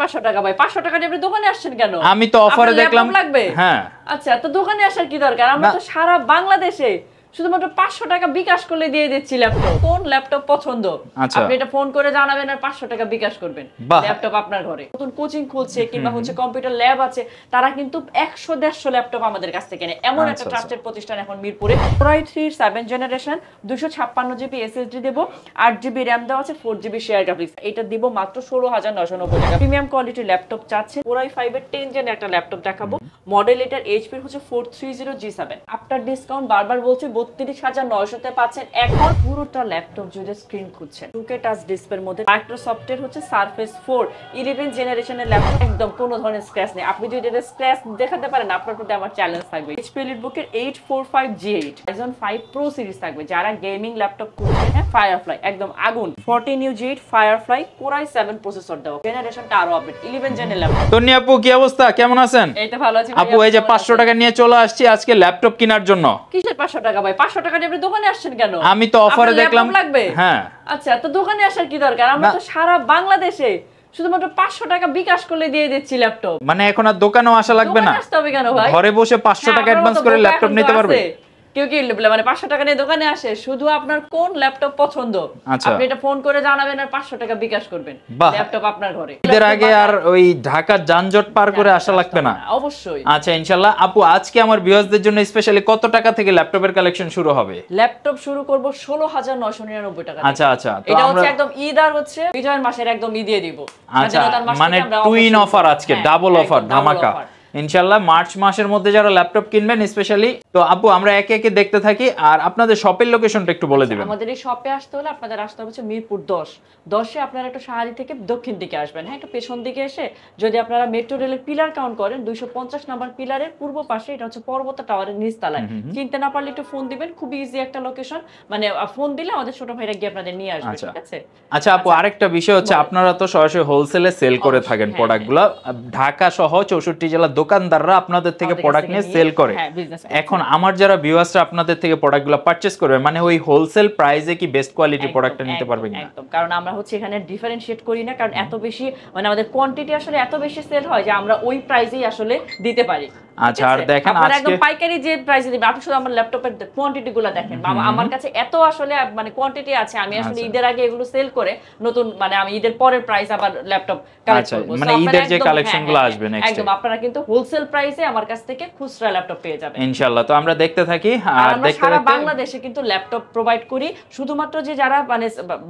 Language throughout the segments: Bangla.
500 টাকা ভাই? 500 টাকা দিয়ে আপনি দোকানে আসছেন কেন? আমি তো অফারে দেখলাম। লাগবে? হ্যাঁ। আচ্ছা, তো দোকানে আসার কি দরকার? আমরা তো সারা বাংলাদেশে শুধুমাত্র 500 টাকা বিকাশ করলে দিয়ে দিচ্ছি ল্যাপটপ। কোন ল্যাপটপ পছন্দ আপনি এটা ফোন করে জানাবেন আর 500 টাকা বিকাশ করবেন, ল্যাপটপ আপনার ঘরে। নতুন কোচিং খুলছে কিংবা হচ্ছে কম্পিউটার ল্যাব আছে, তারা কিন্তু 100-150 ল্যাপটপ আমাদের কাছ থেকে নেয়। এমন একটা ট্রাস্টেড প্রতিষ্ঠান এখন মিরপুরে। Core i3 7 generation 256 GB SSD দেব, 8 জিবি র‍্যাম দেওয়া আছে, 4 জিবি শেয়ার গ্রাফিক্স। এটা দিব মাত্র 16990 টাকা। প্রিমিয়াম কোয়ালিটির ল্যাপটপ চাচ্ছে, Core i5 এর 10 জেন একটা ল্যাপটপ দেখাবো। মডেল এটার এইচপি হচ্ছে 430G7। আফটার ডিসকাউন্ট বারবার বলছি 32,900 তে পাচ্ছেন। এখন পুরোটা ল্যাপটপ জুড়ে স্ক্রিন খুঁজছে 2K টাচ ডিসপ্লের মধ্যে। মাইক্রোসফটের হচ্ছে সারফেস 4 11 জেনারেশনের ল্যাপটপ, একদম কোনো ধরনের স্ক্র্যাচ নেই। আপনি যদি এটা স্ক্র্যাচ দেখাতে পারেন, আপনার প্রতি আমার চ্যালেঞ্জ থাকবে। HP EliteBook এর 845G8 Ryzen 5 Pro সিরিজ থাকবে। যারা গেমিং ল্যাপটপ খুঁজছেন, হ্যাঁ, Firefly একদম আগুন 14U G8 Firefly Core i7 processor দেওয়া, জেনারেশনটা আরো আপডেট 11 জেনের ল্যাপটপ। তন্নি আপু, কি অবস্থা, কেমন আছেন? এই তো ভালো আছি আপু। এই যে 500 টাকা নিয়ে চলে আসছি আজকে ল্যাপটপ কেনার জন্য। কিসের 500 টাকা ভাই? 500 টাকা দিয়ে আপনি দোকানে আসছেন কেন? আমি তো অফারে দেখলাম। লাগবে? হ্যাঁ। আচ্ছা, তো দোকানে আসার কি দরকার? আমরা তো সারা বাংলাদেশে শুধুমাত্র 500 টাকা বিকাশ করলে দিয়ে দিচ্ছি ল্যাপটপ। মানে এখন আর দোকানেও আসা লাগবে না? আসতে হবে কেন ভাই? ঘরে বসে 500 টাকা অ্যাডভান্স করে ল্যাপটপ নিতে পারবে। কেউ কি মানে 500 টাকা নিয়ে দোকানে আসে? শুধু আপনার কোন ল্যাপটপ পছন্দ আপনি এটা ফোন করে জানাবেন আর 500 টাকা বিকাশ করবেন, ল্যাপটপ আপনার ঘরে। এর আগে আর ওই ঢাকার যানজট পার করে আসা লাগবে না। অবশ্যই। আচ্ছা, ইনশাআল্লাহ। আপু, আজকে আমার ভিউয়ারদের জন্য স্পেশালি কত টাকা থেকে ল্যাপটপের কালেকশন শুরু হবে? ল্যাপটপ শুরু করব 16,999 টাকা। আচ্ছা আচ্ছা, তো এটা হচ্ছে একদম ঈদ আর হচ্ছে বিজয়ের মাসের একদম ঈদ দিয়ে দিব। আচ্ছা, মানে টুইন অফার আজকে, ডাবল অফার, ধামাকা। ইনশাআল্লাহ মার্চ মাসের মধ্যে যারা ল্যাপটপ কিনবেন স্পেশালি, তো আপু আমরা একে একে দেখতে থাকি। আর আপনাদের শপের লোকেশনটা একটু বলে দিবেন। আমাদের এই শপে আসতে হলে আপনাদের আসতে হবে মিরপুর 10-এ। আপনারা একটু শাহালি থেকে দক্ষিণ দিকে আসবেন, হ্যাঁ, একটু পেছন দিকে এসে যদি আপনারা মেট্রো রেলের পিলার কাউন্ট করেন, 250 নাম্বার পিলারের পূর্ব পাশে, এটা হচ্ছে পর্বত টাওয়ারের নিচতলায়। চিনতে না পারলে একটু ফোন দিবেন, খুব ইজি একটা লোকেশন, মানে ফোন দিলে আমাদের ছোট ভাইরা গিয়ে আপনাদের নিয়ে আসবে, ঠিক আছে? আচ্ছা আপু, আরেকটা বিষয় হচ্ছে আপনারা তো সরাসরি হোলসেলে সেল করে থাকেন প্রোডাক্টগুলো। ঢাকা সহ 64 জেলার দোকানদাররা আপনাদের থেকে প্রোডাক্ট নিয়ে সেল করে। এখন আমার যারা ভিউয়ার্সরা আপনাদের থেকে প্রোডাক্টগুলো পারচেজ করবে, মানে ওই হোলসেল প্রাইসে কি বেস্ট কোয়ালিটি প্রোডাক্টটা নিতে পারবে কিনা? একদম, কারণ আমরা হচ্ছে এখানে ডিফারেন্সিয়েট করি না, কারণ এত বেশি মানে আমাদের কোয়ান্টিটি আসলে এত বেশি সেল হয় যে আমরা ওই প্রাইসেই আসলে দিতে পারি। আচ্ছা, আর দেখেন আজকে একদম পাইকারি যে প্রাইসে দিবেন, আপনি শুধু আমার ল্যাপটপের কোয়ান্টিটিগুলো দেখেন। আমার কাছে এত আসলে মানে কোয়ান্টিটি আছে, আমি আসলে ঈদের আগে এগুলো সেল করে নতুন মানে আমি ঈদের পরের প্রাইস আবার ল্যাপটপ কালেক্ট করব। মানে ঈদের যে কালেকশনগুলো আসবে নেক্সট, একদম আপনারা কিন্তু হোলসেল প্রাইসে আমার কাছ থেকে খুচরা ল্যাপটপ পেয়ে যাবেন ইনশাআল্লাহ। তো আমরা দেখতে থাকি। আর আমরা সারা বাংলাদেশে কিন্তু ল্যাপটপ প্রোভাইড করি। শুধুমাত্র যে যারা মানে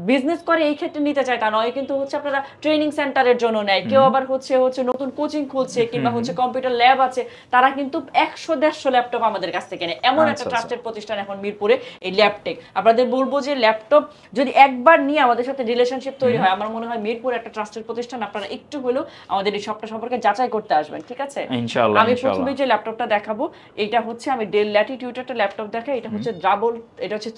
বিজনেস করে এই ক্ষেত্রে নিতে চায় তা নয়, কিন্তু হচ্ছে আপনারা ট্রেনিং সেন্টারের জন্য নেয়, কেউ আবার হচ্ছে নতুন কোচিং খুলছে কিংবা হচ্ছে কম্পিউটার ল্যাব আছে, তারা কিন্তু 100-150 ল্যাপটপ আমাদের কাছ থেকে নেয়। এমন একটা ট্রাস্টেড প্রতিষ্ঠান এখন মিরপুরে এই ল্যাপটেক। আপনাদের বলবো যে ল্যাপটপ যদি একবার নিয়ে আমাদের সাথে রিলেশনশিপ তৈরি হয়, আমার মনে হয় মিরপুর একটা ট্রাস্টেড প্রতিষ্ঠান, আপনারা একটু হলেও আমাদের এই শপটা সম্পর্কে যাচাই করতে আসবেন, ঠিক আছে? ইনশাআল্লাহ। আমি প্রথমে যে ল্যাপটপটা দেখাবো, এটা হচ্ছে আমি ডেল ল্যাটিটিউড একটা ল্যাপটপ দেখাই। এটা হচ্ছে এটা হচ্ছে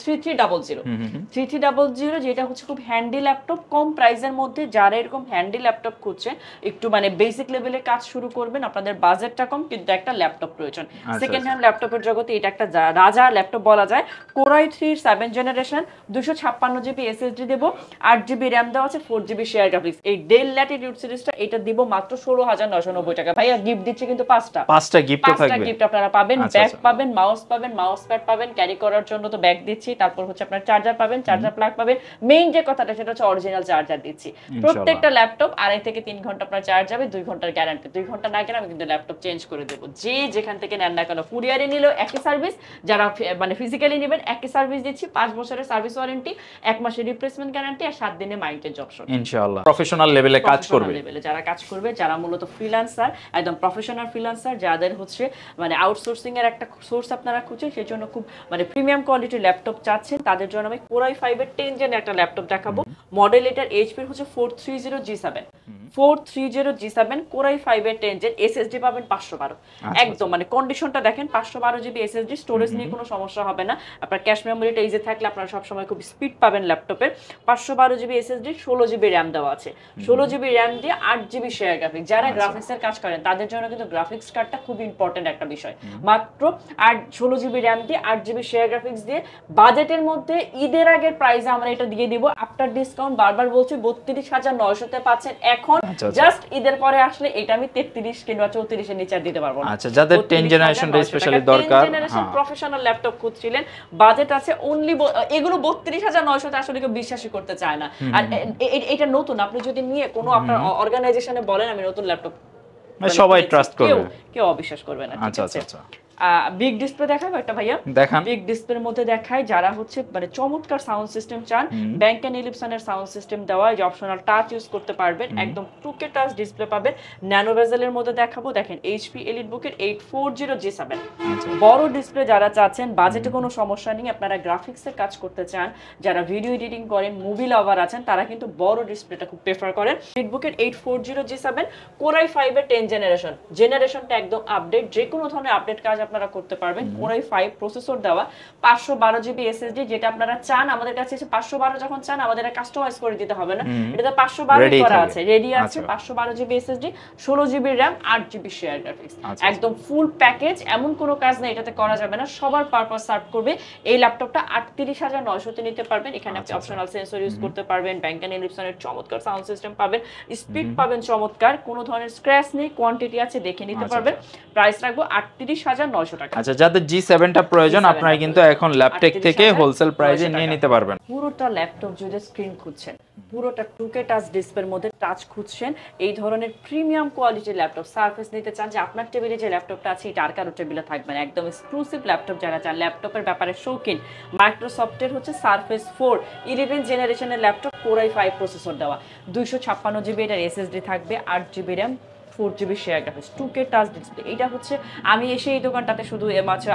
3300 যেটা হচ্ছে খুব হ্যান্ডি ল্যাপটপ, কম প্রাইসের মধ্যে। যারা এরকম হ্যান্ডি ল্যাপটপ খুঁজছেন, একটু মানে বেসিক লেভেলে কাজ শুরু করবেন, আপনাদের বাজেটটা কম কিন্তু একটা ল্যাপটপ প্রয়োজন। সেকেন্ড হ্যান্ড ল্যাপটপের জগতে এটা একটা রাজা ল্যাপটপ বলা যায়। Core i3 7 generation 256 GB SSD দেব, 8 জিবি র‍্যাম দেওয়া আছে, 4 জিবি শেয়ার গ্রাফিক্স। এই ডেল ল্যাটিটিউড সিরিজটা এটা দিব মাত্র 16,990 টাকা। ভাইয়া গিফট দিচ্ছে কিন্তু পাঁচটা গিফট আপনারা পাবেন। ব্যাগ পাবেন, মাউস পাবেন, মাউস প্যাড পাবেন, ক্যারি করার জন্য তো ব্যাগ দিচ্ছি। তারপর হচ্ছে আপনার চার্জার পাবেন, চার্জার প্লাগ পাবেন। মেইন যে কথাটা সেটা হচ্ছে অরিজিনাল চার্জার দিচ্ছি। প্রত্যেকটা ল্যাপটপ 2.5 থেকে 3 ঘন্টা আপনার চার্জ যাবে, 2 ঘন্টার গ্যারান্টি। 2 ঘন্টা না গেলে আমি কিন্তু ল্যাপটপ চেঞ্জ করে দেব। যে যেখান থেকে নেন না কেন, কুরিয়ারে নিলেও একই সার্ভিস, যারা মানে ফিজিক্যালি নেবেন একই সার্ভিস দিচ্ছি। 5 বছরের সার্ভিস ওয়ারেন্টি, 1 মাসের রিপ্লেসমেন্ট গ্যারান্টি আর 7 দিনের মাইন্টেজ অপশন। ইনশাআল্লাহ প্রফেশনাল লেভেলে কাজ করবে, যারা কাজ করবে, যারা মূলত ফ্রিল্যান্সার, একদম প্রফেশনাল ফ্রিল্যান্সার, যাদের হচ্ছে মানে আউটসোর্সিং এর একটা সোর্স আপনারা খুঁজছেন, সেই জন্য খুব মানে প্রিমিয়াম কোয়ালিটির ল্যাপটপ চাচ্ছেন, তাদের জন্য আমি Core i5 এর 10 জেন একটা ল্যাপটপ দেখাবো। মডেল এটার এইচপি হচ্ছে 430G7 Core i5 এর 10 জেন, এসএসডি পাবেন 512, একদম মানে কন্ডিশনটা দেখেন 512 জিবি এসএসডি, স্টোরেজ নিয়ে কোনো সমস্যা হবে না। আপনার ক্যাশ মেমোরিটা ইজি থাকলে আপনারা সবসময় খুব স্পিড পাবেন ল্যাপটপের। 512 জিবি এসএসডি, 16 জিবি র্যাম দেওয়া আছে। 16 জিবি র্যাম দিয়ে 8 জিবি শেয়ার গ্রাফিক্স। যারা গ্রাফিক্সের কাজ করেন তাদের জন্য কিন্তু গ্রাফিক্স কার্ডটা খুব ইম্পর্টেন্ট একটা বিষয়। মাত্র 16 জিবি র্যাম দিয়ে 8 জিবি শেয়ার গ্রাফিক্স দিয়ে বাজেটের মধ্যে ঈদের আগের প্রাইসে আমরা এটা দিয়ে দিব। আফটার ডিসকাউন্ট বারবার বলছি 32,900 তে পাচ্ছেন। এখন জাস্ট ঈদের পরে আসলে এটা আমি 33 কিংবা 34 এর নিচে দিতে পারবো না। আচ্ছা, যাদের 10 জেনারেশনটা স্পেশালি দরকার, 10 জেনারেশন প্রফেশনাল ল্যাপটপ খুঁজছিলেন, বাজেট আছে অনলি এগুলো 32,900 তে আসলে কেউ বিশ্বাসই করতে চায় না। আর এটা নতুন, আপনি যদি নিয়ে কোনো আপনার অর্গানাইজেশনে বলেন আমি নতুন ল্যাপটপ, সবাই ট্রাস্ট করবে, কেউ অবিশ্বাস করবে না। আচ্ছা আচ্ছা আচ্ছা। বিগ ডিসপ্লে দেখাবো একটা ভাইয়া, দেখান। বিগ ডিসপ্লের মধ্যে দেখায় যারা হচ্ছে মানে চমৎকার সাউন্ড সিস্টেম চান, ব্যাংক এন্ড ইলিপসনের সাউন্ড সিস্টেম দেওয়া, যে অপশনাল টাচ ইউজ করতে পারবেন, একদম 2K টাচ ডিসপ্লে পাবেন। ন্যানো বেজেলের মধ্যে দেখাবো, দেখেন এইচপি এলিটবুকের 840G7 বড় ডিসপ্লে যারা চাচ্ছেন, বাজেটে কোনো সমস্যা নেই, আপনারা গ্রাফিক্সের কাজ করতে চান, যারা ভিডিও এডিটিং করেন, মুভি লাভার আছেন, তারা কিন্তু বড় ডিসপ্লেটা খুব প্রেফার করেন। এলিটবুকের 840G7 Core i5 এর 10 জেনারেশনটা একদম আপডেট, যে কোনো ধরনের আপডেট কাজ আপনারা করতে পারবেন। Core i5 প্রসেসর দেওয়া, 512 জিবি এসএসডি, যেটা আপনারা চান আমাদের কাছে এসে 512 যখন চান আমাদের এটা কাস্টমাইজ করে দিতে হবে না, এটাতে 512 করা আছে, রেডি আছে। 512 GB SSD, 16 GB RAM, 8 GB share graphics, একদম ফুল প্যাকেজ। এমন কোনো কাজ নেই এটাতে করা যাবে না, সবার পারপাস সার্ভ করবে। এই ল্যাপটপটা 38,900 তে নিতে পারবেন। এখানে আপনি অপশনাল সেন্সর ইউজ করতে পারবেন, ব্যাংক এন্ড ইলিপসনের চমৎকার সাউন্ড সিস্টেম পাবেন, স্পিড পাবেন চমৎকার, কোনো ধরনের স্ক্র্যাচ নেই, কোয়ান্টিটি আছে, দেখে নিতে পারবেন। প্রাইস রাখবো 38,900 টাকা। আচ্ছা, যাদের G7 টা প্রয়োজন আপনারা কিন্তু এখন ল্যাপটেক থেকে হোলসেল প্রাইসে নিয়ে নিতে পারবেন। পুরোটা ল্যাপটপ জুড়ে স্ক্রিন খুঁজছেন, পুরোটা 2K টাচ ডিসপ্লের মধ্যে টাচ খুঁজছেন, এই ধরনের প্রিমিয়াম কোয়ালিটির ল্যাপটপ সারফেস নিতে চান, যে আপনার টেবিলে যে ল্যাপটপটা আছে এটা আর কারো টেবিলে থাকবে না, একদম এক্সক্লুসিভ ল্যাপটপ যারা চান, ল্যাপটপের ব্যাপারে শৌখিন, মাইক্রোসফটের হচ্ছে সারফেস 4 11 জেনারেশনের ল্যাপটপ, Core i5 প্রসেসর দেওয়া, 256 জিবি এটার এসএসডি থাকবে, 8 GB RAM, 4 GB share graphics, 2K touch display. এটা হচ্ছে আমি এসে এই দোকানটাতে শুধু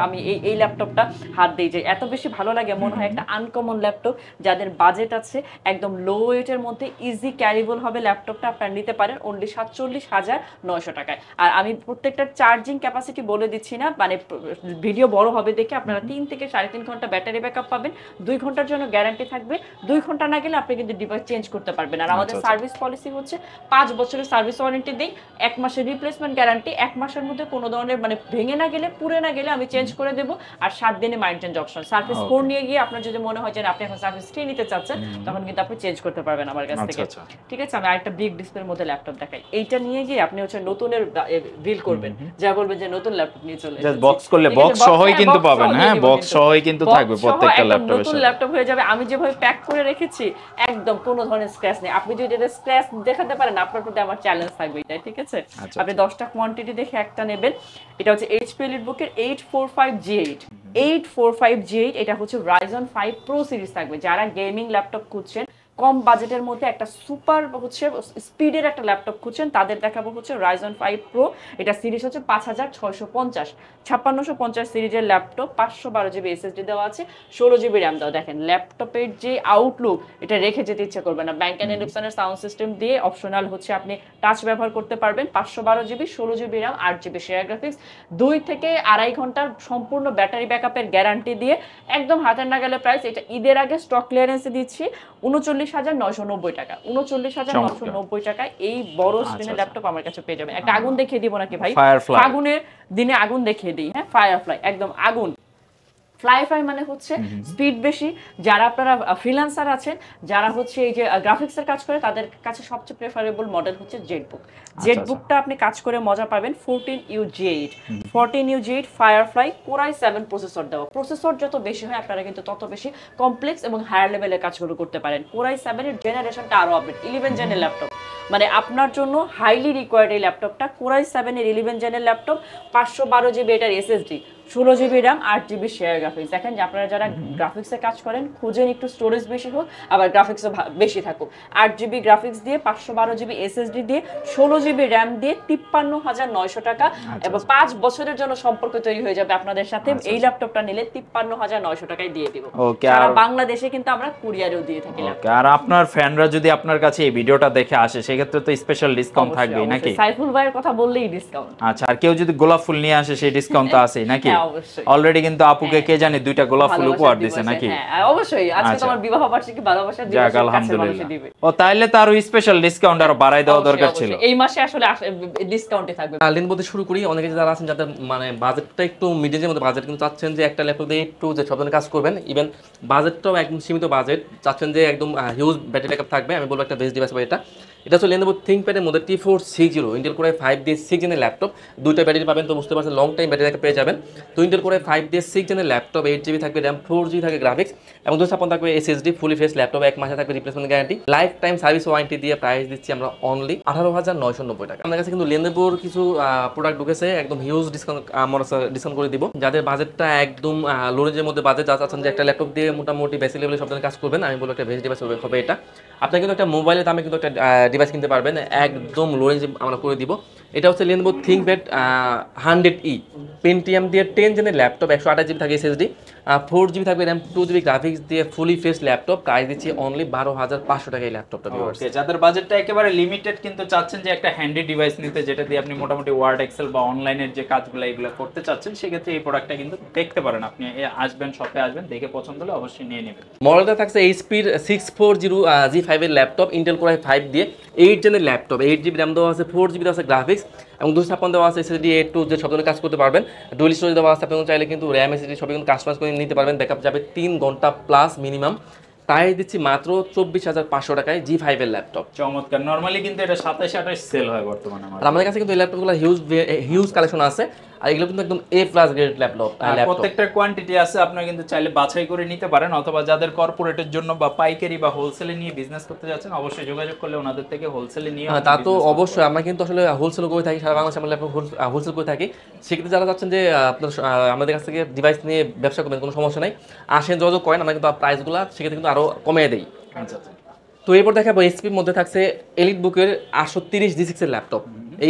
আমি এই ল্যাপটপটা হাত দিই, যে এত বেশি ভালো লাগে, মনে হয় একটা আনকমন ল্যাপটপ। যাদের বাজেট আছে একদম লো ওয়েটের মধ্যে ইজি ক্যারিবল হবে ল্যাপটপটা, আপনারা নিতে পারেন অনলি 47,900 টাকায়। আর আমি প্রত্যেকটা চার্জিং ক্যাপাসিটি বলে দিচ্ছি না, মানে ভিডিও বড় হবে দেখে আপনারা 3 থেকে 3.5 ঘন্টা ব্যাটারি ব্যাকআপ পাবেন, 2 ঘন্টার জন্য গ্যারান্টি থাকবে, 2 ঘন্টা না গেলে আপনি কিন্তু ডিভাইস চেঞ্জ করতে পারবেন। আর আমাদের সার্ভিস পলিসি হচ্ছে 5 বছরের সার্ভিস ওয়ারেন্টি দেই, 1 মাসের রিপ্লেসমেন্ট গ্যারান্টি, 1 মাসের মধ্যে কোনো ধরনের মানে ভেঙে না গেলে, পুড়ে না গেলে আমি চেঞ্জ করে দেব, আর 7 দিনে মাইন্ড চেঞ্জ অপশন। সার্ভিস 4 নিয়ে গিয়ে আপনার যদি মনে হয় যে আপনি এখন সার্ভিস 3 নিতে চাচ্ছেন, তখন কিন্তু আপনি চেঞ্জ করতে পারবেন আমার কাছ থেকে। ঠিক আছে, আমি আরেকটা বিগ ডিসপ্লের মধ্যে ল্যাপটপ দেখাই, এইটা নিয়ে গিয়ে আপনি হচ্ছে নতুনের বিল করবেন, যা বলবেন যে নতুন ল্যাপটপ নিয়ে চলে জাস্ট বক্স করলে বক্স সহই কিন্তু পাবেন। হ্যাঁ, বক্স সহই কিন্তু থাকবে প্রত্যেকটা ল্যাপটপে, নতুন ল্যাপটপ হয়ে যাবে। আমি যেভাবে প্যাক করে রেখেছি একদম কোনো ধরনের স্ক্র্যাচ নেই, আপনি যদি এটা স্ক্র্যাচ দেখাতে পারেন আপনার প্রতি আমার চ্যালেঞ্জ থাকবে এটাই। ঠিক আছে, আপনি 10টা কোয়ান্টিটি দেখে একটা নেবেন। এটা হচ্ছে এইচপি এলিটবুকের 845G8, এটা হচ্ছে Ryzen 5 Pro সিরিজ থাকবে। যারা গেমিং ল্যাপটপ খুঁজছেন, কম বাজেটের মধ্যে একটা সুপার হচ্ছে স্পিডের একটা ল্যাপটপ খুঁজছেন, তাদের দেখাবো হচ্ছে Ryzen 5 Pro। এটা সিরিজ হচ্ছে 5650, 5650 সিরিজের ল্যাপটপ, 512 জিবি এসএসডি দেওয়া আছে, 16 জিবি র্যাম দেওয়া। দেখেন ল্যাপটপের যে আউটলুক, এটা রেখে যেতে ইচ্ছে করবে না। ব্যাংক এন্ড ইলিপসনের সাউন্ড সিস্টেম দিয়ে অপশনাল হচ্ছে আপনি টাচ ব্যবহার করতে পারবেন, 512 GB, 16 GB RAM, 8 GB share graphics, 2 থেকে 2.5 ঘন্টার সম্পূর্ণ ব্যাটারি ব্যাকআপের গ্যারান্টি দিয়ে একদম হাতের নাগালে প্রাইস। এটা ঈদের আগে স্টক ক্লিয়ারেন্সে দিচ্ছি 39,990 টাকা, 39,990 টাকায় এই বড় স্ক্রিনের ল্যাপটপ আমার কাছে পেয়ে যাবেন। একটা আগুন দেখিয়ে দিব নাকি ভাই? আগুনের দিনে আগুন দেখিয়ে দিই। হ্যাঁ, ফায়ারফ্লাই, একদম আগুন। ফ্লাইফাই মানে হচ্ছে স্পিড বেশি। যারা আপনারা ফ্রিল্যান্সার আছেন, যারা হচ্ছে এই যে গ্রাফিক্সের কাজ করে, তাদের কাছে সবচেয়ে প্রেফারেবল মডেল হচ্ছে জেটবুক। জেটবুকটা আপনি কাজ করে মজা পাবেন। 14U G8 firefly Core i7 processor দেওয়া। প্রসেসর যত বেশি হয় আপনারা কিন্তু তত বেশি কমপ্লেক্স এবং হায়ার লেভেলের কাজগুলো করতে পারেন। Core i7 এর জেনারেশনটা আরো আপডেট, 11 জেনের ল্যাপটপ, মানে আপনার জন্য হাইলি রিকোয়ার্ড এই ল্যাপটপটা। Core i7 এর 11 জেনের ল্যাপটপ, 512 জিবি এটার SSD, 16 GB RAM 8 GB share graphics. দেখেন যে আপনারা যারা গ্রাফিক্সে কাজ করেন খুঁজেন একটু স্টোরেজ বেশি হোক আবার গ্রাফিক্সও বেশি থাকুক। 8 GB গ্রাফিক্স দিয়ে 512 GB SSD দিয়ে 16 GB RAM দিয়ে 53,900 টাকা এবং 5 বছরের জন্য সম্পর্ক তৈরি হয়ে যাবে আপনাদের সাথে। এই ল্যাপটপটা নিলে 53,900 টাকায় দিয়ে দিব। সারা বাংলাদেশে কিন্তু আমরা কুরিয়ারেও দিয়ে থাকি। ওকে, আর আপনার ফ্যানরা যদি আপনার কাছে এই ভিডিওটা দেখে আসে সেক্ষেত্রে তো স্পেশাল ডিসকাউন্ট থাকবে নাকি? সাইফুল ভাইয়ের কথা বললেই ডিসকাউন্ট। আচ্ছা, আর কেউ যদি গোলাপ ফুল নিয়ে আসে সেই ডিসকাউন্ট তো আছেই নাকি? অলরেডি কিন্তু আপুকে কে জানে 2টা গোলাপ ফুল উপহার দিয়েছে নাকি? হ্যাঁ অবশ্যই, আজকে তোমার বিবাহ বার্ষিকী ভালোবাসার দিবস, আলহামদুলিল্লাহ। ও তাইলে তো আরো স্পেশাল ডিসকাউন্ট আরো বাড়াই দেওয়া দরকার ছিল। এই মাসে আসলে ডিসকাউন্টে থাকবে। লেনভো শুরু করি। অনেকে যারা আছেন যাদের মানে বাজেটটা একটু মিডিয়ামের মধ্যে বাজেট, কিন্তু চাচ্ছেন যে একটা ল্যাপটপ দিয়ে একটু যে সব ধরনের কাজ করবেন, ইভেন বাজেটটাও একদম সীমিত বাজেট, চাচ্ছেন যে একদম হিউজ ব্যাটারি ব্যাকআপ থাকবে, আমি বলবো একটা বেস্ট ডিভাইস হবে এটা। এটা হচ্ছে লেনোভো থিংকপ্যাডের মধ্যে T460 ইন্টেল কোর i5 দিয়ে 6 জেনের ল্যাপটপ। 2টা ব্যাটারি পাবেন, তো বুঝতে পারছেন লং টাইম ব্যাটারি ব্যাকআপ পেয়ে যাবেন। তো ইন্টেল কোর i5 দিয়ে 6 জেনের ল্যাপটপ, 8 GB থাকবে RAM, 4 GB থাকবে গ্রাফিক্স এবং 256 থাকবে SSD, ফুলি ফ্রেশ ল্যাপটপ, 1 মাসে থাকবে replacement guarantee, life time service warranty দিয়ে প্রাইস দিচ্ছি আমরা অনলি 18,990 টাকা। আমাদের কাছে কিন্তু লেনোভোর কিছু প্রোডাক্ট ঢুকেছে, একদম হিউজ ডিসকাউন্ট করে দিব। যাদের বাজেটটা একদম লো রেঞ্জের মধ্যে বাজেট, যা চাচ্ছেন যে একটা ল্যাপটপ দিয়ে মোটামুটি বেসিক লেভেলে সব ধরনের কাজ করবেন, আমি বলবো একটা বেস্ট ডিভাইস হবে এটা। আপনি কিন্তু একটা মোবাইলের দামে কিন্তু একটা ডিভাইস কিনতে পারবেন, একদম লো রেঞ্জে আমরা করে দিব। এটা হচ্ছে লেনোভো থিংকপ্যাড 100E পেন্টিয়াম দিয়ে 10 জেনের ল্যাপটপ, 128 GB থাকে SSD, 4 GB থাকবে RAM, 2 GB গ্রাফিক্স দিয়ে ফুলি ফ্রেশ ল্যাপটপ। প্রাইস দিচ্ছি অনলি 12,500 টাকা এই ল্যাপটপটা। ওকে, যাদের বাজেটটা একেবারে লিমিটেড কিন্তু চাচ্ছেন যে একটা হ্যান্ডি ডিভাইস নিতে, যেটা দিয়ে আপনি মোটামুটি ওয়ার্ড, এক্সেল বা অনলাইনের যে কাজগুলো এগুলো করতে চাচ্ছেন, সেক্ষেত্রে এই প্রোডাক্টটা কিন্তু দেখতে পারেন। আপনি আসবেন, শপে আসবেন, দেখে পছন্দ হলে অবশ্যই নিয়ে নেবেন। মডেলটা থাকছে HP-র 640 G5 এর ল্যাপটপ, ইন্টেল কোর i5 দিয়ে 8 জেনের ল্যাপটপ, 8 GB RAM দেওয়া আছে, 4 GB দেওয়া আছে গ্রাফিক্স এবং 256 দেওয়া আছে SSD, A2 যে সব ধরনের কাজ করতে পারবেন। ডুয়াল স্টোরেজ দেওয়া আছে, আপনি চাইলে কিন্তু RAM SSD সবই কিন্তু কাস্টমাইজ করে নিতে পারবেন। ব্যাকআপ যাবে 3 ঘন্টা প্লাস মিনিমাম। প্রাইস দিচ্ছি মাত্র 24,500 টাকায় G5 এর ল্যাপটপ। চমৎকার। নরমালি কিন্তু এটা 27-28 সেল হয় বর্তমানে। আর আমাদের কাছে কিন্তু এই ল্যাপটপগুলো হিউজ কালেকশন আছে, আর এগুলো কিন্তু একদম A+ গ্রেড ল্যাপটপ। প্রত্যেকটা কোয়ান্টিটি আছে, আপনারা কিন্তু চাইলে বাছাই করে নিতে পারেন, অথবা যাদের কর্পোরেটের জন্য বা পাইকারি বা হোলসেলে নিয়ে বিজনেস করতে যাচ্ছেন অবশ্যই যোগাযোগ করলে ওনাদের থেকে হোলসেলে নিয়ে। তা তো অবশ্যই, আমরা কিন্তু আসলে হোলসেল করে থাকি, সারা বাংলাদেশে আমরা ল্যাপটপ হোলসেল করে থাকি। সেক্ষেত্রে যারা চাচ্ছেন যে আপনার আমাদের কাছ থেকে ডিভাইস নিয়ে ব্যবসা করবেন, কোনো সমস্যা নেই, আসেন, যোগাযোগ করেন, আমরা কিন্তু প্রাইসগুলো সেক্ষেত্রে কিন্তু আরও কমিয়ে দিই। আচ্ছা আচ্ছা। তো এরপর দেখাবো HP-র মধ্যে থাকছে এলিটবুকের 830 G6 এর ল্যাপটপ।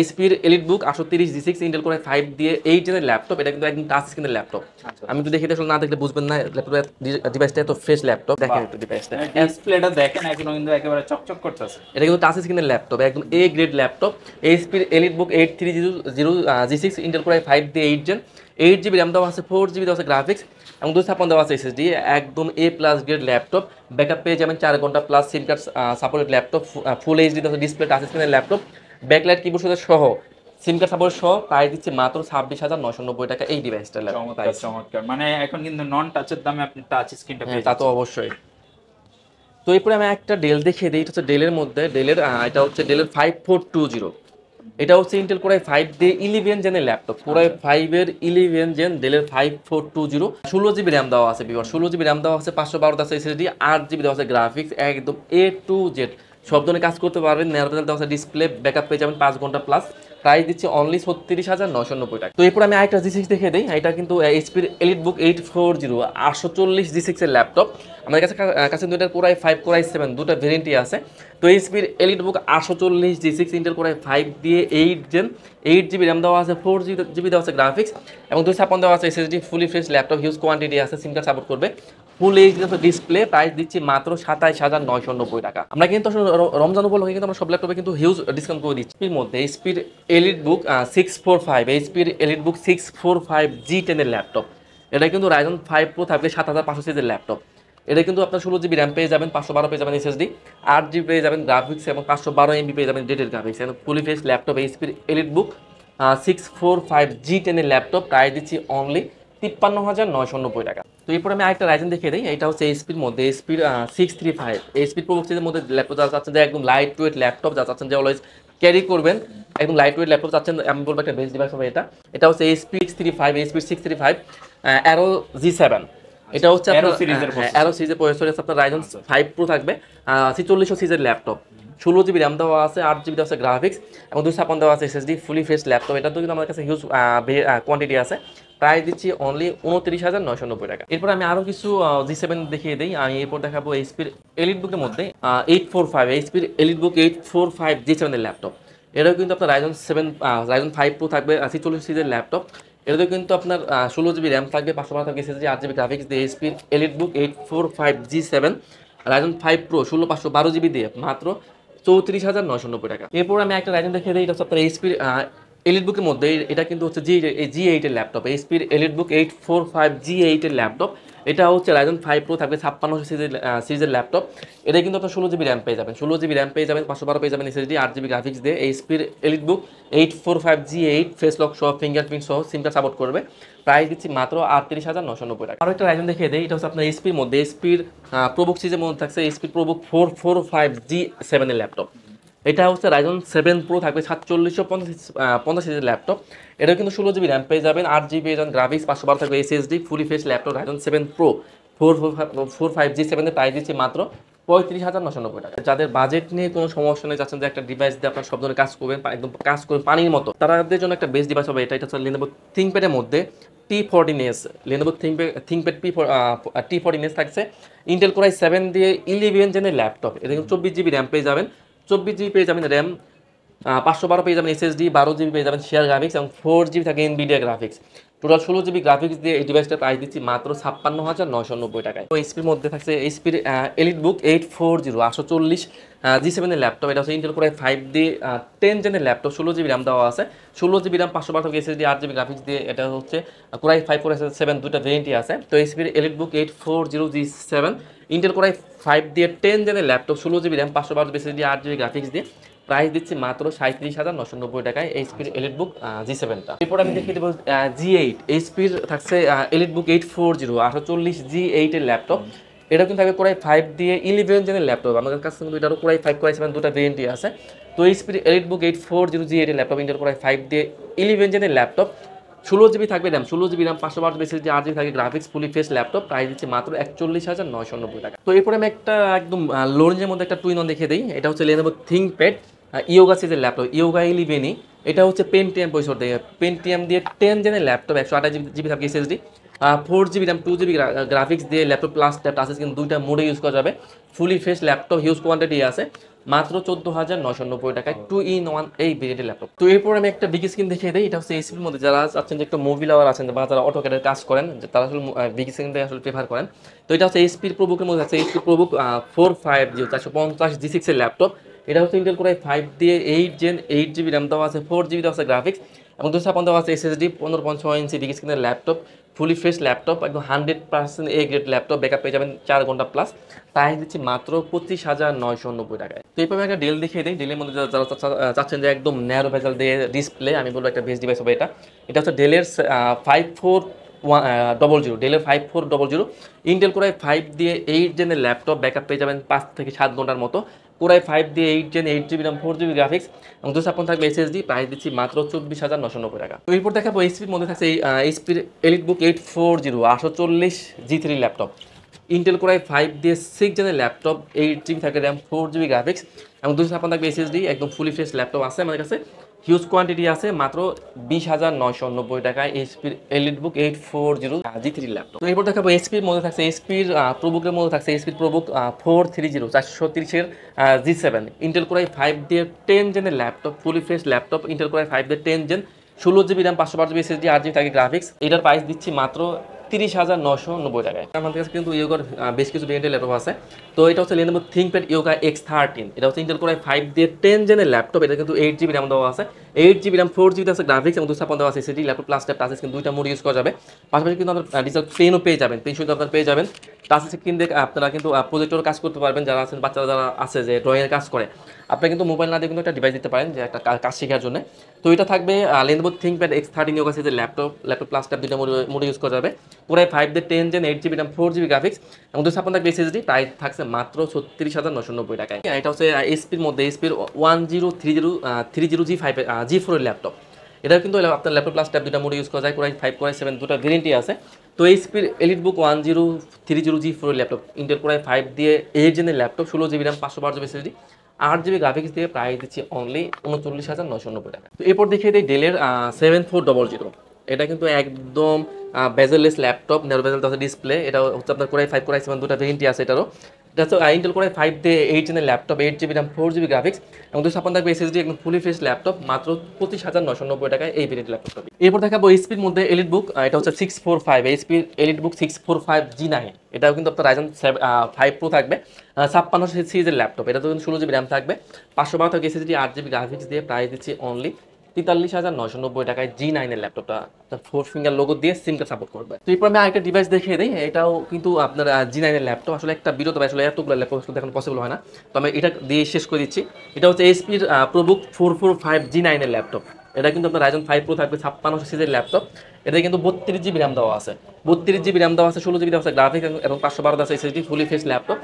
HP-র EliteBook 830 G6 Intel core i5 দিয়ে 8 জেনের ল্যাপটপ। এটা কিন্তু একদম টাচ স্ক্রিনের ল্যাপটপ। আমি তো দেখে আসলে না দেখলে বুঝবেন না ল্যাপটপের ডিভাইসটা এত ফ্রেশ ল্যাপটপ। দেখেন একটু ডিভাইসটা, ডিসপ্লেটা দেখেন, এখনো কিন্তু একেবারে চকচক করতেছে। এটা কিন্তু টাচ স্ক্রিনের ল্যাপটপ, একদম A গ্রেড ল্যাপটপ। HP-র EliteBook 830 G6 Intel core i5 দিয়ে 8 জেন, 8 GB RAM দেওয়া আছে, 4 GB দেওয়া আছে গ্রাফিক্স এবং 256 দেওয়া আছে SSD, একদম A+ গ্রেড ল্যাপটপ। ব্যাকআপ পেয়ে যাবেন 4 ঘন্টা plus, sim card supported laptop, full HD দেওয়া ডিসপ্লে, টাচ স্ক্রিনের ল্যাপটপ, ব্যাকলাইট কিবোর্ড সহ সিম কার্ড সাপোর্ট সহ। প্রাইস দিচ্ছে মাত্র 26,990 টাকা এই ডিভাইসটা। চমৎকার। মানে এখন কিন্তু নন টাচের দামে আপনি টাচ স্ক্রিনটা পেয়ে যাচ্ছেন। তা তো অবশ্যই। তো এরপরে আমি একটা ডেল দেখিয়ে দিই। এটা হচ্ছে ডেলের মধ্যে, ডেলের এটা হচ্ছে ডেলের 5420। এটা হচ্ছে ইন্টেল কোর i5 দিয়ে 11 জেনের ল্যাপটপ, কোর i5 এর 11 জেন, ডেলের 5420, 16 GB RAM দেওয়া আছে, 16 GB RAM দেওয়া আছে, 512 আছে SSD, 8 GB দেওয়া আছে গ্রাফিক্স, একদম A to Z সব ধরনের কাজ করতে পারবেন। ন্যারোপেল দেওয়া আছে ডিসপ্লে, ব্যাকআপ পেয়ে যাবেন 5 ঘন্টা প্লাস। প্রাইস দিচ্ছে অনলি 36,990 টাকা। তো এরপর আমি আরেকটা G6 দেখে দিই। এটা কিন্তু HP-র এলিটবুক 840 840 G6 এর ল্যাপটপ। আমাদের কাছে দুইটার কোর i5 কোর i7 দুটো ভেরিয়েন্টই আছে। তো HP-র EliteBook 840 G6 Intel core i5 দিয়ে 8 জেন, 8 GB RAM দেওয়া আছে, 4 GB দেওয়া আছে গ্রাফিক্স এবং 256 দেওয়া আছে SSD, fully fresh laptop, huge quantity আছে, সিম কার্ড সাপোর্ট করবে, ফুল HD ডিসপ্লে। প্রাইস দিচ্ছি মাত্র 27,990 টাকা। আমরা কিন্তু রমজান উপলক্ষে কিন্তু আমরা সব ল্যাপটপে কিন্তু হিউজ ডিসকাউন্ট করে দিচ্ছি। এর মধ্যে HP-র এলিটবুক 645, HP-র এলিটবুক 645 G10 এর ল্যাপটপ। এটা কিন্তু Ryzen 5 Pro থাকবে 7500 সিরিজের ল্যাপটপ। এটা কিন্তু আপনার 16 GB RAM পেয়ে যাবেন, 512 পেয়ে যাবেন SSD, 8 GB পেয়ে যাবেন গ্রাফিক্স এবং 512 MB পেয়ে যাবেন ডেটেড গ্রাফিক্স। ফুলি ফ্রেশ ল্যাপটপ HP-র এলিটবুক 645 G10 এর ল্যাপটপ। প্রাইস দিচ্ছি অনলি 53,990 টাকা। তো এরপর আমি আরেকটা রাইজেন দেখে দিই। এটা হচ্ছে HP-র মধ্যে HP-র 635, HP-র প্রো সিরিজের মধ্যে ল্যাপটপ যারা চাচ্ছেন যে একদম লাইট ওয়েট ল্যাপটপ, যারা চাচ্ছেন যে অলওয়েজ ক্যারি করবেন, একদম লাইট ওয়েট ল্যাপটপ চাচ্ছেন, আমি বলবো একটা বেস্ট ডিভাইস হবে এটা। এটা হচ্ছে HP-635 Aero G7। এটা হচ্ছে Aero সিরিজের প্রসেসর আছে, আপনার Ryzen 5 Pro থাকবে, 4600 সিরিজের ল্যাপটপ, 16 GB RAM দেওয়া আছে, 8 GB দেওয়া আছে গ্রাফিক্স এবং 256 দেওয়া আছে SSD, ফুলি ফ্রেশ ল্যাপটপ। এটা তো কিন্তু আমার কাছে হিউজ কোয়ান্টিটি আছে। প্রাইস দিচ্ছি অনলি 29,990 টাকা। এরপর আমি আরো কিছু G7 দেখিয়ে দিই। আমি এরপর দেখাবো এইচপির এলিটবুকের মধ্যে 845 এইচপির এলিটবুক 845 G7 এর ল্যাপটপ। এটাও কিন্তু আপনার Ryzen 5 Pro থাকবে 46 সিরিজের ল্যাপটপ। এটাতে কিন্তু আপনার 16 জিবি র্যাম থাকবে, 512 থাকবে এসএসডি, 8 জিবি গ্রাফিক্স দিয়ে এইচপির EliteBook 845 G7 Ryzen 5 Pro 16/512 GB দিয়ে মাত্র 34,990 টাকা। এরপর আমি একটা Ryzen দেখিয়ে দিই, এটা হচ্ছে আপনার এইচপির এলিটবুকের মধ্যে। এটা কিন্তু হচ্ছে G8 এর ল্যাপটপ, এইচপির এলিটবুক 845 G8 এর ল্যাপটপ। এটা হচ্ছে Ryzen 5 Pro থাকবে 56 সিরিজের ল্যাপটপ। এটা কিন্তু আপনার 16 জিবি র্যাম পেয়ে যাবেন, 16 জিবি র্যাম পেয়ে যাবেন, 512 পেয়ে যাবেন এসএসডি, 8 জিবি গ্রাফিক্স দিয়ে এইচপির এলিটবুক 845 G8 ফেস লক সহ ফিঙ্গারপ্রিন্ট সহ সিম কার্ড সাপোর্ট করবে। প্রাইস দিচ্ছি মাত্র 38,990 টাকা। আরো একটা Ryzen দেখিয়ে দেই, এটা হচ্ছে আপনার এইচপির মধ্যে এইচপির প্রোবুক সিরিজের মধ্যে থাকছে এইচপির প্রোবুক 445 G7 এর ল্যাপটপ। এটা হচ্ছে Ryzen 7 Pro থাকবে 4750 সিরিজের ল্যাপটপ। এটা কিন্তু 16 জিবি র্যাম পেয়ে যাবেন, 8 জিবি গ্রাফিক্স, 512 থাকবে এসএসডি, ফুলি fresh laptop Ryzen 7 Pro 445 G7 এর প্রাইস দিচ্ছি মাত্র 35,990 টাকা। যাদের বাজেট নিয়ে কোনো সমস্যা নেই, চাচ্ছেন যে একটা ডিভাইস দিয়ে আপনার সব ধরনের কাজ করবেন, একদম কাজ করবেন পানির মতো, তাদের জন্য একটা বেস্ট ডিভাইস হবে এটা। এটা হচ্ছে Lenovo ThinkPad এর মধ্যে T14s, Lenovo ThinkPad T14s থাকছে ইন্টেল কোর i7 দিয়ে 11 জেনের ল্যাপটপ। এটা কিন্তু 24 জিবি র্যাম পেয়ে যাবেন, 24 জিবি পেয়ে যাবেন র্যাম, 512 পেয়ে যাবেন এসএসডি, 12 জিবি পেয়ে যাবেন শেয়ার গ্রাফিক্স এবং 4 জিবি থাকে Nvidia graphics. Total 16 GB graphics দিয়ে এই ডিভাইসটা প্রাইস দিচ্ছি মাত্র 56,990 টাকায়। তো এইচপির মধ্যে থাকছে এইচপির এলিটবুক 840 G7 এর ল্যাপটপ। এটা হচ্ছে ইন্টেল কোর i5 দিয়ে 10 জেনের ল্যাপটপ, 16 জিবি র্যাম দেওয়া আছে, 16 GB RAM, 512 SSD, 8 GB graphics দিয়ে। এটা হচ্ছে কোর i5 কোর i7 দুটো ভেরিয়েন্টই আছে। তো এইচপির EliteBook 840 G7 Intel core i5 দিয়ে 10 জেনের laptop, 16 GB RAM, 512 SSD, 8 GB graphics দিয়ে প্রাইস দিচ্ছি মাত্র 37,990 টাকায় এইচপির এলিটবুক G7টা। এরপর আমি দেখিয়ে দেবো G8, এইচপির থাকছে এলিটবুক 840 G8 এর ল্যাপটপ। এটা কিন্তু থাকবে কোর i5 দিয়ে 11 জেনের ল্যাপটপ। আমাদের কাছে কিন্তু এটারও কোর i5 কোর i7 দুটো ভেরিয়েন্টই আছে। তো এইচপির এলিটবুক 840 G8 এর ল্যাপটপ, ইন্টেল কোর i5 দিয়ে 11 জেনের ল্যাপটপ, 16 জিবি থাকবে RAM, 16 GB RAM, 512 SSD, 8 GB থাকে গ্রাফিক্স, ফুলি ফেস ল্যাপটপ। প্রাইস দিচ্ছি মাত্র 41,990 টাকা। তো এরপরে আমি একটা একদম লো রেঞ্জের মধ্যে একটা টুইন অন দেখিয়ে দিই। এটা হচ্ছে Lenovo ThinkPad ইয়োগা সিরিজের ল্যাপটপ, ইয়োগা 11। এটা হচ্ছে পেন্টিয়াম পরিসর দিয়ে, পেন্টিয়াম দিয়ে 10 জেনের ল্যাপটপ, 128 জিবি থাকে SSD, 4 GB RAM, 2 GB graphics দিয়ে laptop plus tab touch screen দুইটা মোডে ইউজ করা যাবে। Fully fresh laptop, huge quantity আছে, মাত্র 14,990 টাকায় 2-in-1 এই ভেরিয়েন্টের ল্যাপটপ। তো এরপর আমি একটা বিগ স্ক্রিন দেখিয়ে দিই। এটা হচ্ছে এইচপির মধ্যে যারা চাচ্ছেন যে একটা মুভি লাভার আছেন বা যারা অটোক্যাডের কাজ করেন, তারা আসলে বিগ স্ক্রিনটাই আসলে প্রেফার করেন। তো এটা হচ্ছে এইচপির প্রোবুকের মধ্যে আছে এইচপি প্রোবুক 450 G6 এর ল্যাপটপ। এটা হচ্ছে ইন্টেল কোর i5 দিয়ে 8 জেন, 8 জিবি র্যাম দেওয়া আছে, 4 জিবি দেওয়া আছে গ্রাফিক্স এবং 256 দেওয়া আছে এসএসডি, 15.6 ইঞ্চি বিগ স্ক্রিনের ল্যাপটপ, ফুলি ফ্রেশ ল্যাপটপ, একদম 100% এ গ্রেড ল্যাপটপ, ব্যাকআপ পেয়ে যাবেন 4 ঘন্টা প্লাস। প্রাইস দিচ্ছি মাত্র 25,990 টাকায়। তো এইভাবে একটা ডেল দেখিয়ে দিই। ডেলের মধ্যে যারা চাচ্ছেন যে একদম ন্যারো ভেজাল দিয়ে ডিসপ্লে, আমি বলবো একটা বেস্ট ডিভাইস হবে এটা। এটা হচ্ছে ডেলের 5400, ডেলের 5400 ইন্টেল কোর i5 দিয়ে 8 জেনের ল্যাপটপ, ব্যাকআপ পেয়ে যাবেন 5 থেকে 7 ঘন্টার মতো। কোর i5 দিয়ে 8 gen, 8 GB RAM, 4 GB graphics এবং 256 থাকবে এসএসডি। প্রাইস দিচ্ছি মাত্র 24,990 টাকা। তো এরপর দেখাবো এইচপির মধ্যে থাকছে এইচপির EliteBook 840 G3 laptop, Intel core i5 দিয়ে 6 জেনের ল্যাপটপ, 8 জিবি থাকে র্যাম, 4 জিবি গ্রাফিক্স এবং 256 থাকবে এসএসডি, একদম ফুলি ফ্রেশ ল্যাপটপ আছে আমাদের কাছে, হিউজ কোয়ান্টিটি আছে, মাত্র 20,990 টাকায় এইচপির এলিটবুক 840 G3 ল্যাপটপ। তো এরপর দেখাবো এইচপির মধ্যে থাকছে এইচপির প্রোবুকের মধ্যে থাকছে এইচপির ProBook 430 G7 Intel core i5 দিয়ে 10 জেনের laptop, fully fresh laptop, Intel core i5 দিয়ে 10 gen, 16 GB RAM, 512 GB SSD, 8 GB থাকে গ্রাফিক্স। এটার প্রাইস দিচ্ছি মাত্র 30,990 টাকায়। আমাদের কাছে কিন্তু ইয়োগার বেশ কিছু ভেরিয়েন্টের ল্যাপটপ আছে। তো এটা হচ্ছে Lenovo ThinkPad ইয়োগা X13। এটা হচ্ছে ইন্টেল কোর i5 দিয়ে 10 জেনের ল্যাপটপ। এটা কিন্তু 8 জিবি র্যাম দেওয়া আছে, 8 জিবি র্যাম, 4 জিবি আছে গ্রাফিক্স এবং 256 দেওয়া আছে SSD, laptop plus tab touch screen দুইটা মোড ইউজ করা যাবে। পাশাপাশি কিন্তু আপনার ডিজিটাল পেনও পেয়ে যাবেন, পেন শুধু আপনারা পেয়ে যাবেন। টাচ স্ক্রিন দিয়ে আপনারা কিন্তু প্রজেক্টরও কাজ করতে পারবেন, যারা আছেন বাচ্চারা যারা আছে যে ড্রয়িংয়ের কাজ করে, আপনারা কিন্তু মোবাইল না দিয়ে কিন্তু একটা ডিভাইস দিতে পারেন যে একটা কাজ শেখার জন্য। তো এটা থাকবে Lenovo ThinkPad X13 ইয়োগা সিরিজের ল্যাপটপ প্লাস ট্যাব দুইটা মোডে ইউজ করা যাবে। কোর i5 দিয়ে 10 gen, 8 GB RAM, 4 GB graphics এবং 256 থাকবে এসএসডি। প্রাইস থাকছে মাত্র 36,990 টাকায়। এটা হচ্ছে এইচপির মধ্যে এইচপির 1030 G4 এর ল্যাপটপ। এটা কিন্তু আপনার ল্যাপটপ প্লাস ট্যাব দুইটা মোডে ইউজ করা যায়, কোর i5 কোর i7 দুটো ভেরিয়েন্টই আছে। তো এইচপির এলিটবুক 1030 G4 এর ল্যাপটপ, ইন্টেল কোর i5 দিয়ে 8 জেনের laptop, 16 GB RAM, 512 GB SSD, 8 GB graphics দিয়ে প্রাইস দিচ্ছি অনলি 39,990 টাকা। তো এরপর দেখিয়ে দিই ডেলের 7400। এটা কিন্তু একদম বেজেললেস ল্যাপটপ, ন্যারো বেজেল আছে ডিসপ্লে। এটা হচ্ছে আপনার কোরাই 5 কোরাই 7 দুটো ভেরিয়েন্টই আছে এটারও। এটা হচ্ছে ইন্টেল কোরাই 5 দিয়ে 8 জেনের laptop, 8GB RAM 4GB graphics এবং 256 থাকবে SSD, একদম ফুলি ফ্রেশ ল্যাপটপ, মাত্র 25,990 টাকায় এই ভেরিয়েন্ট ল্যাপটপটা। এরপর দেখাবো এইচপির মধ্যে এলিট বুক, এটা হচ্ছে 645 এইচপি এলিট বুক 645 G9। এটাও কিন্তু আপনার Ryzen 5 Pro থাকবে, 5600 সিরিজের ল্যাপটপ। এটা তো কিন্তু 16GB RAM থাকবে, 512 থাকবে SSD, 8GB গ্রাফিক্স দিয়ে প্রাইস দিচ্ছি অনলি 43,990 টাকায় G9 এর ল্যাপটপটা। 4 ফিঙ্গার লোগো দিয়ে সিম কার্ড সাপোর্ট করবে। তো এরপর আমি আরেকটা ডিভাইস দেখিয়ে দিই, এটাও কিন্তু আপনার G9 এর ল্যাপটপ। আসলে একটা বিরত আসলে এতগুলো ল্যাপটপ আসলে দেখানো পসিবল হয় না, তো আমি এটা দিয়ে শেষ করে দিচ্ছি। এটা হচ্ছে এইচপির প্রোবুক 445 G9 এর ল্যাপটপ। এটা কিন্তু আপনার Ryzen 5 Pro থাকবে, 5600 সিরিজের ল্যাপটপ। এটা কিন্তু 32GB RAM দেওয়া আছে, 32GB RAM দেওয়া আছে, 16GB দেওয়া আছে গ্রাফিক্স এবং 512 আছে SSD, fully fresh laptop.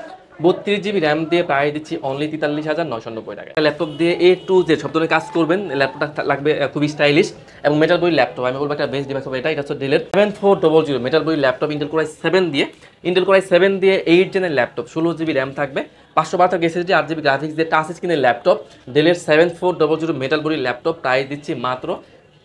32GB RAM দিয়ে প্রাইস দিচ্ছি অনলি 43,990 টাকা। ল্যাপটপ দিয়ে A to Z সব ধরনের কাজ করবেন, ল্যাপটপটা লাগবে খুবই স্টাইলিশ এবং মেটাল বডি ল্যাপটপ। আমি বলবো একটা বেস্ট ডিভাইস হবে এটা। এটা হচ্ছে ডেলের 7400 metal body laptop, Intel core i 7 দিয়ে 8 জেনের ল্যাপটপ, 16GB RAM থাকবে, 512 থাকবে SSD, 8GB গ্রাফিক্স দিয়ে টাচ স্ক্রিনের ল্যাপটপ, ডেলের 7400 মেটাল বডি ল্যাপটপ। প্রাইস দিচ্ছি মাত্র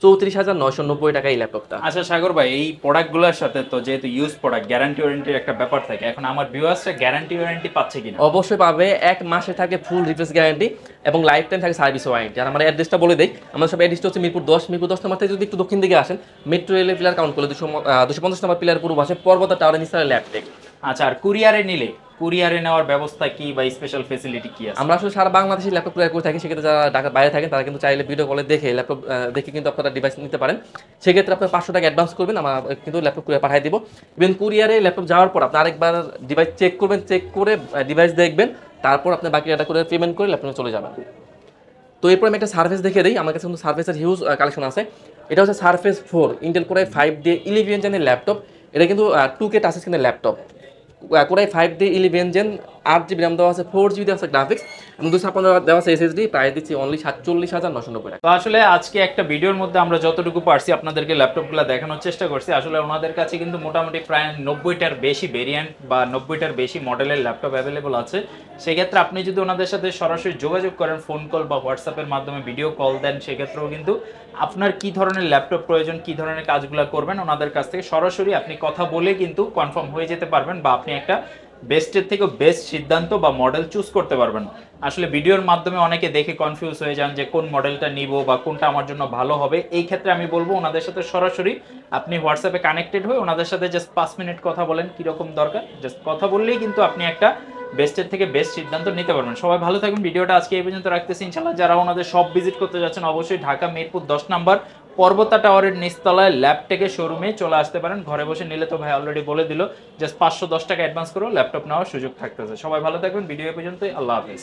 34,990 টাকা এই ল্যাপটপটা। আচ্ছা সাগর ভাই, এই প্রোডাক্টগুলোর সাথে তো যেহেতু ইউজ প্রোডাক্ট, গ্যারান্টি ওয়ারেন্টির একটা ব্যাপার থাকে, এখন আমার ভিউয়ার্সরা গ্যারান্টি ওয়ারেন্টি পাচ্ছে কিনা? অবশ্যই পাবে, 1 মাসে থাকে ফুল রিপ্লেস গ্যারান্টি এবং লাইফ টাইম থাকে সার্ভিস ওয়ারেন্টি। আর আমার অ্যাড্রেসটা বলে দেই, আমার সব অ্যাড্রেসটা হচ্ছে মিরপুর 10 নম্বর থেকে যদি একটু দক্ষিণ দিকে আসেন, মেট্রো রেলের পিলার কাউন্ট করলে 250 নম্বর পিলার পূর্ব পাশে পর্বতা টাওয়ারের নিচে ল্যাপটেক। আচ্ছা, আর কুরিয়ারে নিলে কুরিয়ারে নেওয়ার ব্যবস্থা কি বা স্পেশাল ফ্যাসিলিটি কি আছে? আমরা আসলে সারা বাংলাদেশে ল্যাপটপ কুরিয়ার করে থাকি, সেক্ষেত্রে যারা ঢাকার বাইরে থাকেন তারা কিন্তু চাইলে ভিডিও কলে দেখে ল্যাপটপ দেখে কিন্তু আপনারা ডিভাইস নিতে পারেন। সেক্ষেত্রে আপনার 500 টাকা অ্যাডভান্স করবেন, আমরা কিন্তু ল্যাপটপ কুরিয়ার পাঠিয়ে দিব। ইভেন কুরিয়ারে ল্যাপটপ যাওয়ার পর আপনি আরেকবার ডিভাইস চেক করবেন, চেক করে ডিভাইস দেখবেন, তারপর আপনি বাকি টাকা করে পেমেন্ট করে ল্যাপটপে চলে যাবেন। তো এরপর আমি একটা সার্ফেস দেখে দিই, আমার কাছে কিন্তু সার্ফেসের হিউজ কালেকশন আছে। এটা হচ্ছে সার্ফেস 4 ইন্টেল কোরাই 5 দিয়ে 11 জেনের ল্যাপটপ। এটা কিন্তু 2K টাচ স্ক্রিনের ল্যাপটপ, কোরাই 5 দিয়ে 11 জেন, 8GB RAM দেওয়া আছে, 4GB দেওয়া আছে গ্রাফিক্স এবং 256 দেওয়া আছে SSD। প্রাইস দিচ্ছি অনলি 47,990 টাকা। তো আসলে আজকে একটা ভিডিওর মধ্যে আমরা যতটুকু পারছি আপনাদেরকে ল্যাপটপগুলো দেখানোর চেষ্টা করছি। আসলে ওনাদের কাছে কিন্তু মোটামুটি প্রায় 90টার বেশি ভেরিয়েন্ট বা 90টার বেশি মডেলের ল্যাপটপ অ্যাভেলেবল আছে। সেক্ষেত্রে আপনি যদি ওনাদের সাথে সরাসরি যোগাযোগ করেন, ফোন কল বা হোয়াটসঅ্যাপের মাধ্যমে ভিডিও কল দেন, সেক্ষেত্রেও কিন্তু আপনার কি ধরনের ল্যাপটপ প্রয়োজন, কি ধরনের কাজগুলো করবেন, ওনাদের কাছ থেকে সরাসরি আপনি কথা বলে কিন্তু কনফার্ম হয়ে যেতে পারবেন বা আপনি একটা বেস্টের থেকে বেস্ট সিদ্ধান্ত বা মডেল চুজ করতে পারবেন। আসলে ভিডিওর মাধ্যমে অনেকে দেখে কনফিউজ হয়ে যান যে কোন মডেলটা নিব বা কোনটা আমার জন্য ভালো হবে। এই ক্ষেত্রে আমি বলবো ওনাদের সাথে সরাসরি আপনি হোয়াটসঅ্যাপে কানেক্টেড হয়ে ওনাদের সাথে জাস্ট 5 মিনিট কথা বলেন, কীরকম দরকার জাস্ট কথা বললেই কিন্তু আপনি একটা বেস্টের থেকে বেস্ট সিদ্ধান্ত নিতে পারবেন। সবাই ভালো থাকবেন। ভিডিওটা আজকে এই পর্যন্ত রাখতেছি। ইনশাআল্লাহ যারা ওনাদের সব ভিজিট করতে যাচ্ছেন অবশ্যই ঢাকা মিরপুর 10 নম্বর পর্বতা টাওয়ারের নিচতলায় ল্যাপটেকের শোরুমে চলে আসতে পারেন। ঘরে বসে নিলে তো ভাই অলরেডি বলে দিল, জাস্ট 510 টাকা অ্যাডভান্স করেও ল্যাপটপ নেওয়ার সুযোগ থাকতেছে। সবাই ভালো থাকবেন। ভিডিও পর্যন্তই, আল্লাহ হাফেজ।